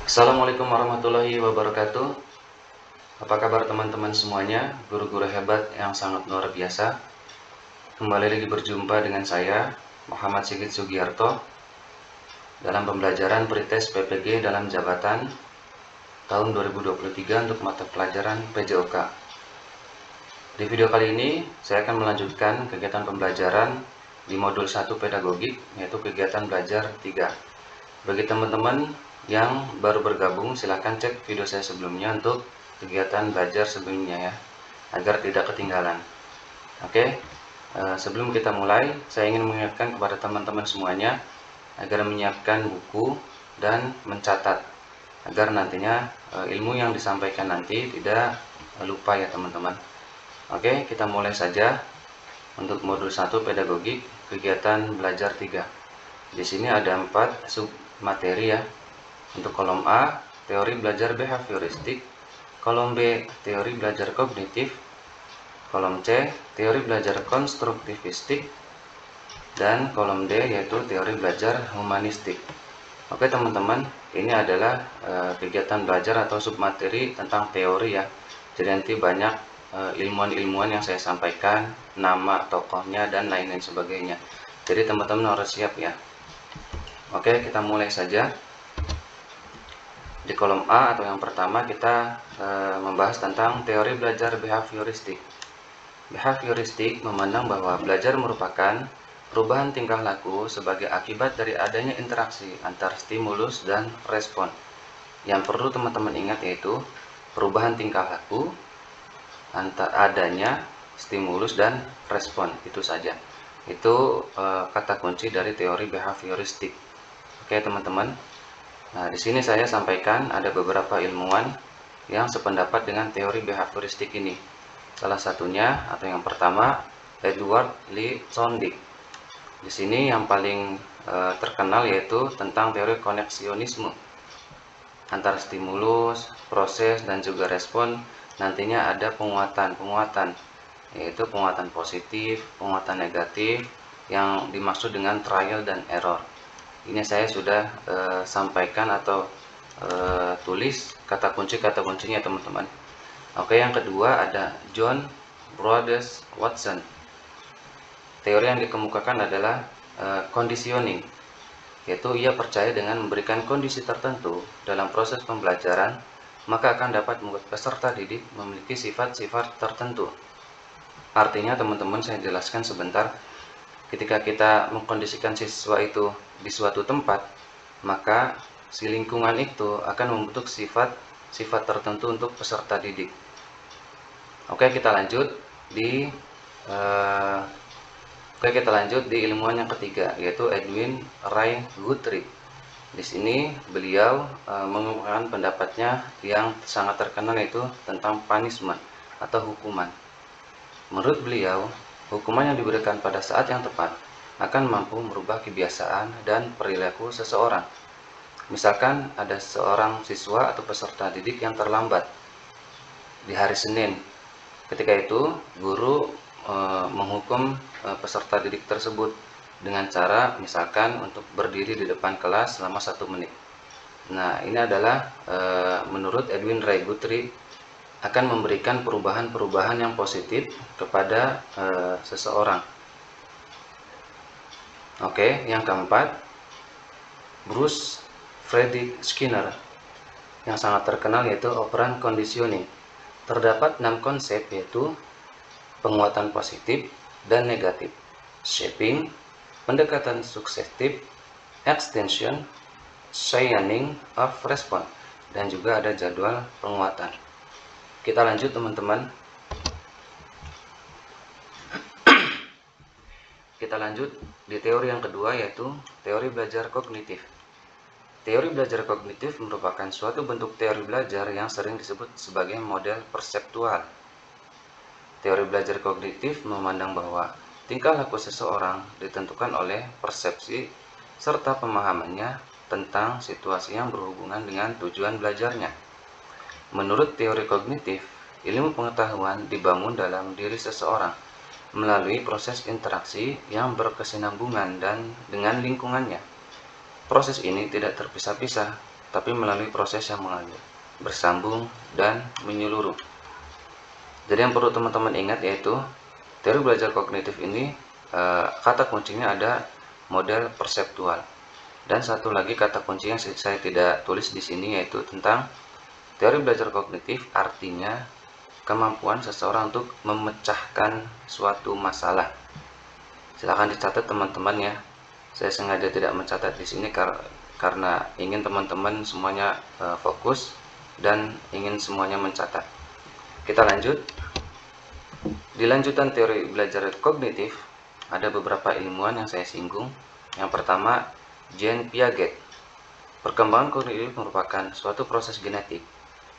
Assalamualaikum warahmatullahi wabarakatuh. Apa kabar teman-teman semuanya, guru-guru hebat yang sangat luar biasa. Kembali lagi berjumpa dengan saya, Muhammad Sigit Sugiarto, dalam pembelajaran Pretest PPG dalam jabatan tahun 2023 untuk mata pelajaran PJOK. Di video kali ini, saya akan melanjutkan kegiatan pembelajaran di modul 1 pedagogik, yaitu kegiatan belajar 3. Bagi teman-teman yang baru bergabung, silahkan cek video saya sebelumnya untuk kegiatan belajar sebelumnya ya, agar tidak ketinggalan. Oke, sebelum kita mulai, saya ingin mengingatkan kepada teman-teman semuanya agar menyiapkan buku dan mencatat, agar nantinya ilmu yang disampaikan nanti tidak lupa ya teman-teman. Oke, kita mulai saja untuk modul 1 pedagogik kegiatan belajar 3. Di sini ada 4 sub materi ya. Untuk kolom A, teori belajar behavioristik, kolom B, teori belajar kognitif, kolom C, teori belajar konstruktivistik, dan kolom D yaitu teori belajar humanistik. Oke teman-teman, ini adalah kegiatan belajar atau submateri tentang teori ya. Jadi nanti banyak ilmuwan-ilmuwan yang saya sampaikan, nama tokohnya dan lain-lain sebagainya. Jadi teman-teman harus siap ya. Oke, kita mulai saja. Di kolom A atau yang pertama kita membahas tentang teori belajar behavioristik. Behavioristik memandang bahwa belajar merupakan perubahan tingkah laku sebagai akibat dari adanya interaksi antar stimulus dan respon. Yang perlu teman-teman ingat yaitu perubahan tingkah laku antar adanya stimulus dan respon, itu saja. Itu kata kunci dari teori behavioristik. Oke teman-teman. Nah, di sini saya sampaikan ada beberapa ilmuwan yang sependapat dengan teori behavioristik ini. Salah satunya atau yang pertama Edward Lee Sondick. Di sini yang paling terkenal yaitu tentang teori koneksionisme. Antara stimulus, proses dan juga respon nantinya ada penguatan, yaitu penguatan positif, penguatan negatif yang dimaksud dengan trial dan error. Ini saya sudah sampaikan atau tulis kata kuncinya teman-teman. Oke, yang kedua ada John Broadus Watson. Teori yang dikemukakan adalah conditioning, yaitu ia percaya dengan memberikan kondisi tertentu dalam proses pembelajaran, maka akan dapat membuat peserta didik memiliki sifat-sifat tertentu. Artinya teman-teman, saya jelaskan sebentar. Ketika kita mengkondisikan siswa itu di suatu tempat, maka si lingkungan itu akan membentuk sifat tertentu untuk peserta didik. Oke, kita lanjut di ilmuwan yang ketiga, yaitu Edwin Ray Guthrie. Di sini beliau mengungkapkan pendapatnya yang sangat terkenal, yaitu tentang punishment atau hukuman. Menurut beliau, hukuman yang diberikan pada saat yang tepat akan mampu merubah kebiasaan dan perilaku seseorang. Misalkan ada seorang siswa atau peserta didik yang terlambat di hari Senin. Ketika itu, guru menghukum peserta didik tersebut dengan cara misalkan untuk berdiri di depan kelas selama 1 menit. Nah, ini adalah menurut Edwin Ray Guthrie akan memberikan perubahan-perubahan yang positif kepada seseorang. Oke, yang keempat, Bruce Frederick Skinner yang sangat terkenal yaitu operant conditioning. Terdapat 6 konsep yaitu penguatan positif dan negatif, shaping, pendekatan sukesif, extension, chaining of response, dan juga ada jadwal penguatan. Kita lanjut teman-teman. Kita lanjut di teori yang kedua yaitu teori belajar kognitif. Teori belajar kognitif merupakan suatu bentuk teori belajar yang sering disebut sebagai model perseptual. Teori belajar kognitif memandang bahwa tingkah laku seseorang ditentukan oleh persepsi serta pemahamannya tentang situasi yang berhubungan dengan tujuan belajarnya. Menurut teori kognitif, ilmu pengetahuan dibangun dalam diri seseorang melalui proses interaksi yang berkesinambungan dan dengan lingkungannya. Proses ini tidak terpisah-pisah tapi melalui proses yang mengalir, bersambung, dan menyeluruh. Jadi yang perlu teman-teman ingat yaitu teori belajar kognitif ini kata kuncinya ada model perseptual. Dan satu lagi kata kunci yang saya tidak tulis di sini yaitu tentang teori belajar kognitif, artinya kemampuan seseorang untuk memecahkan suatu masalah. Silahkan dicatat teman-teman ya. Saya sengaja tidak mencatat di sini karena ingin teman-teman semuanya fokus dan ingin semuanya mencatat. Kita lanjut. Di lanjutan teori belajar kognitif, ada beberapa ilmuwan yang saya singgung. Yang pertama, Jean Piaget. Perkembangan kognitif merupakan suatu proses genetik,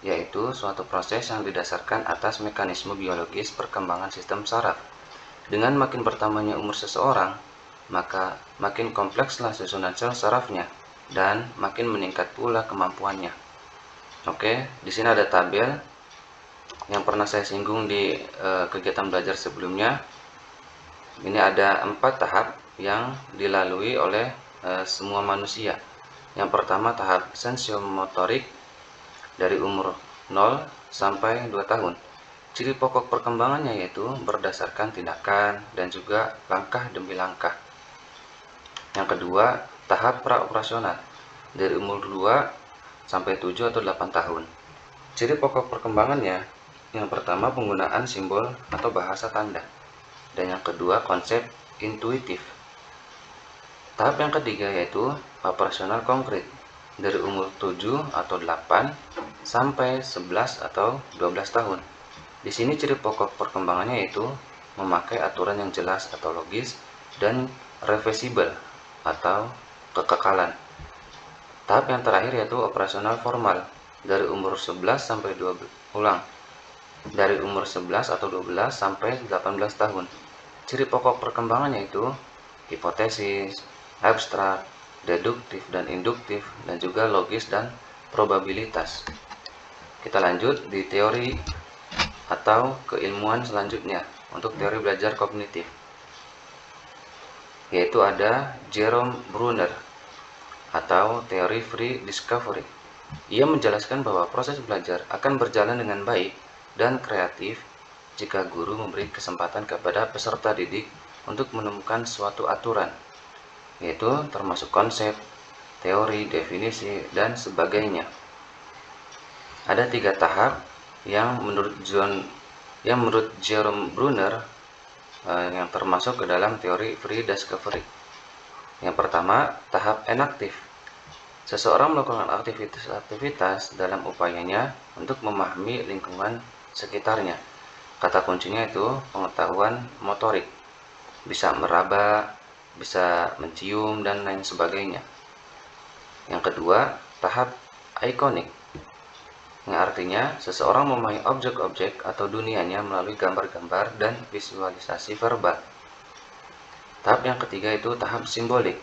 yaitu suatu proses yang didasarkan atas mekanisme biologis perkembangan sistem saraf. Dengan makin bertambahnya umur seseorang, maka makin komplekslah susunan sel sarafnya dan makin meningkat pula kemampuannya. Oke, di sini ada tabel yang pernah saya singgung di kegiatan belajar sebelumnya. Ini ada 4 tahap yang dilalui oleh semua manusia. Yang pertama tahap sensiomotorik dari umur 0 sampai 2 tahun. Ciri pokok perkembangannya yaitu berdasarkan tindakan dan juga langkah demi langkah. Yang kedua, tahap praoperasional dari umur 2 sampai 7 atau 8 tahun. Ciri pokok perkembangannya, yang pertama penggunaan simbol atau bahasa tanda. Dan yang kedua konsep intuitif. Tahap yang ketiga yaitu operasional konkret dari umur 7 atau 8 sampai 11 atau 12 tahun. Di sini ciri pokok perkembangannya yaitu memakai aturan yang jelas atau logis dan reversibel atau kekekalan. Tahap yang terakhir yaitu operasional formal dari umur 11 sampai 12 dari umur 11 atau 12 sampai 18 tahun. Ciri pokok perkembangannya yaitu hipotesis, abstrak, deduktif dan induktif, dan juga logis dan probabilitas. Kita lanjut di teori atau keilmuan selanjutnya untuk teori belajar kognitif, yaitu ada Jerome Bruner atau teori free discovery. Ia menjelaskan bahwa proses belajar akan berjalan dengan baik dan kreatif jika guru memberi kesempatan kepada peserta didik untuk menemukan suatu aturan, yaitu termasuk konsep, teori, definisi, dan sebagainya. Ada 3 tahap yang menurut Jerome Bruner yang termasuk ke dalam teori free discovery. Yang pertama, tahap enaktif. Seseorang melakukan aktivitas dalam upayanya untuk memahami lingkungan sekitarnya. Kata kuncinya itu pengetahuan motorik. Bisa meraba, bisa mencium, dan lain sebagainya. Yang kedua, tahap ikonik, yang artinya seseorang memahami objek-objek atau dunianya melalui gambar-gambar dan visualisasi verbal. Tahap yang ketiga itu tahap simbolik.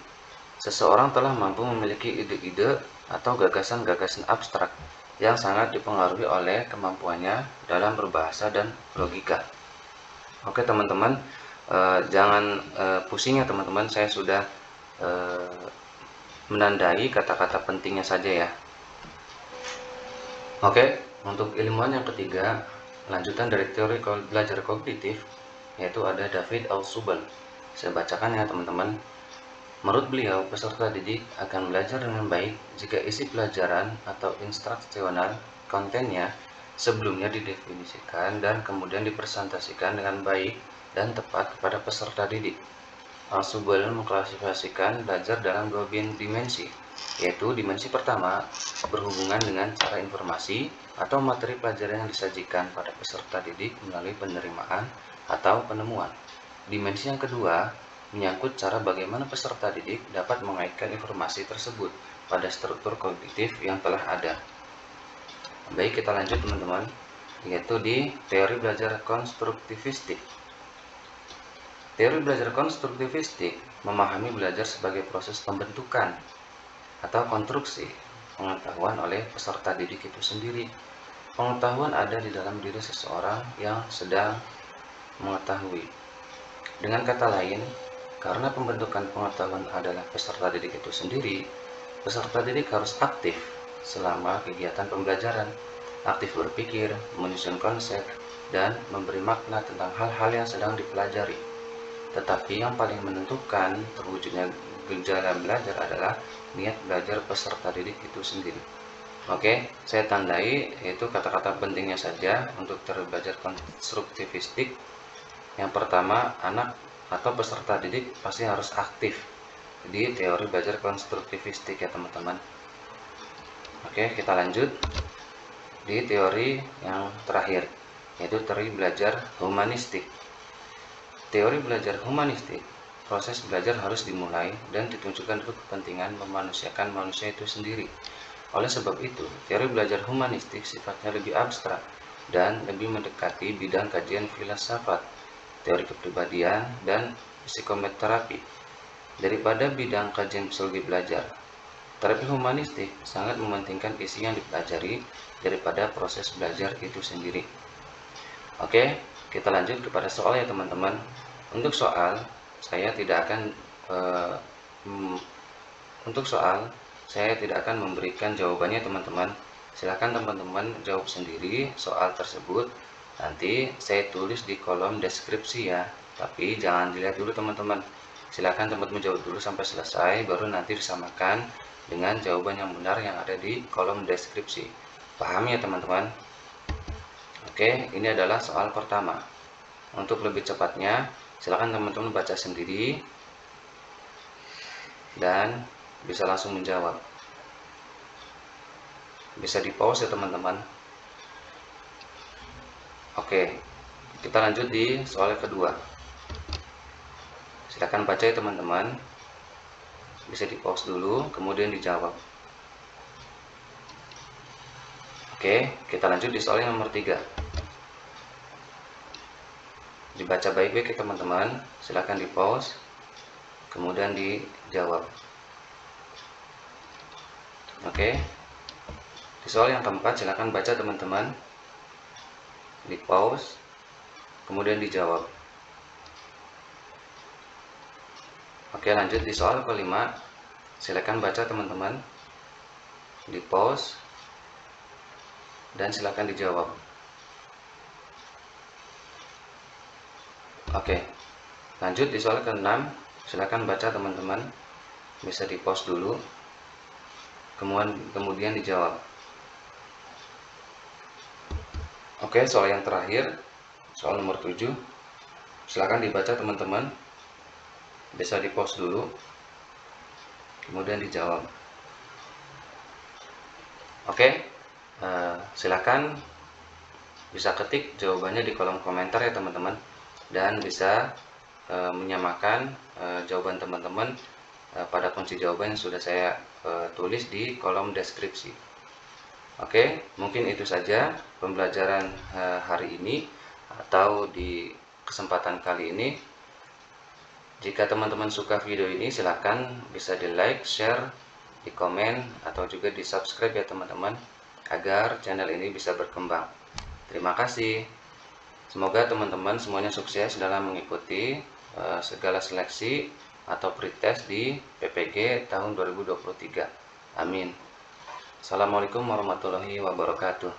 Seseorang telah mampu memiliki ide-ide atau gagasan-gagasan abstrak yang sangat dipengaruhi oleh kemampuannya dalam berbahasa dan logika. Oke teman-teman, jangan pusing ya teman-teman, saya sudah menandai kata-kata pentingnya saja ya. Oke, untuk ilmuwan yang ketiga, lanjutan dari teori belajar kognitif, yaitu ada David Ausubel. Saya bacakan ya teman-teman. Menurut beliau, peserta didik akan belajar dengan baik jika isi pelajaran atau instruksional kontennya sebelumnya didefinisikan dan kemudian dipresentasikan dengan baik dan tepat kepada peserta didik. Ausubel mengklasifikasikan belajar dalam 2 dimensi, yaitu dimensi pertama berhubungan dengan cara informasi atau materi pelajaran yang disajikan pada peserta didik melalui penerimaan atau penemuan. Dimensi yang kedua menyangkut cara bagaimana peserta didik dapat mengaitkan informasi tersebut pada struktur kognitif yang telah ada. Baik, kita lanjut teman-teman, yaitu di teori belajar konstruktivistik. Teori belajar konstruktivistik memahami belajar sebagai proses pembentukan atau konstruksi pengetahuan oleh peserta didik itu sendiri. Pengetahuan ada di dalam diri seseorang yang sedang mengetahui. Dengan kata lain, karena pembentukan pengetahuan adalah peserta didik itu sendiri, peserta didik harus aktif selama kegiatan pembelajaran, aktif berpikir, menyusun konsep, dan memberi makna tentang hal-hal yang sedang dipelajari. Tetapi yang paling menentukan terwujudnya gejala belajar adalah niat belajar peserta didik itu sendiri. Oke, saya tandai yaitu kata-kata pentingnya saja untuk belajar konstruktivistik. Yang pertama, anak atau peserta didik pasti harus aktif di teori belajar konstruktivistik ya teman-teman. Oke, kita lanjut di teori yang terakhir, yaitu teori belajar humanistik. Teori belajar humanistik, proses belajar harus dimulai dan ditunjukkan untuk kepentingan memanusiakan manusia itu sendiri. Oleh sebab itu, teori belajar humanistik sifatnya lebih abstrak dan lebih mendekati bidang kajian filsafat, teori kepribadian, dan psikoterapi daripada bidang kajian psikologi belajar. Terapi humanistik sangat mementingkan isi yang dipelajari daripada proses belajar itu sendiri. Oke, kita lanjut kepada soal ya teman-teman. Untuk soal, saya tidak akan memberikan jawabannya teman-teman. Silakan teman-teman jawab sendiri soal tersebut. Nanti saya tulis di kolom deskripsi ya. Tapi jangan dilihat dulu teman-teman. Silakan teman-teman jawab dulu sampai selesai, baru nanti disamakan dengan jawaban yang benar yang ada di kolom deskripsi. Paham ya teman-teman? Oke, ini adalah soal pertama. Untuk lebih cepatnya, silakan teman-teman baca sendiri dan bisa langsung menjawab. Bisa di pause ya teman-teman. Oke, kita lanjut di soal kedua. Silakan baca ya teman-teman. Bisa di pause dulu, kemudian dijawab. Oke, kita lanjut di soal yang nomor 3. Dibaca baik-baik ya teman-teman. Silakan di pause, kemudian dijawab. Oke, di soal yang keempat silakan baca teman-teman, di pause, kemudian dijawab. Oke, lanjut di soal kelima. Silakan baca teman-teman, di pause, dan silakan dijawab. Oke, lanjut di soal ke-6. Silakan baca teman-teman, bisa di pause dulu, kemudian dijawab. Oke, soal yang terakhir, soal nomor 7. Silakan dibaca teman-teman, bisa di pause dulu, kemudian dijawab. Oke, silakan bisa ketik jawabannya di kolom komentar ya teman-teman, dan bisa menyamakan jawaban teman-teman pada kunci jawaban yang sudah saya tulis di kolom deskripsi. Oke, mungkin itu saja pembelajaran hari ini atau di kesempatan kali ini. Jika teman-teman suka video ini, silakan bisa di like, share, di komen, atau juga di subscribe ya teman-teman, agar channel ini bisa berkembang. Terima kasih. Semoga teman-teman semuanya sukses dalam mengikuti segala seleksi atau pretest di PPG tahun 2023. Amin. Assalamualaikum warahmatullahi wabarakatuh.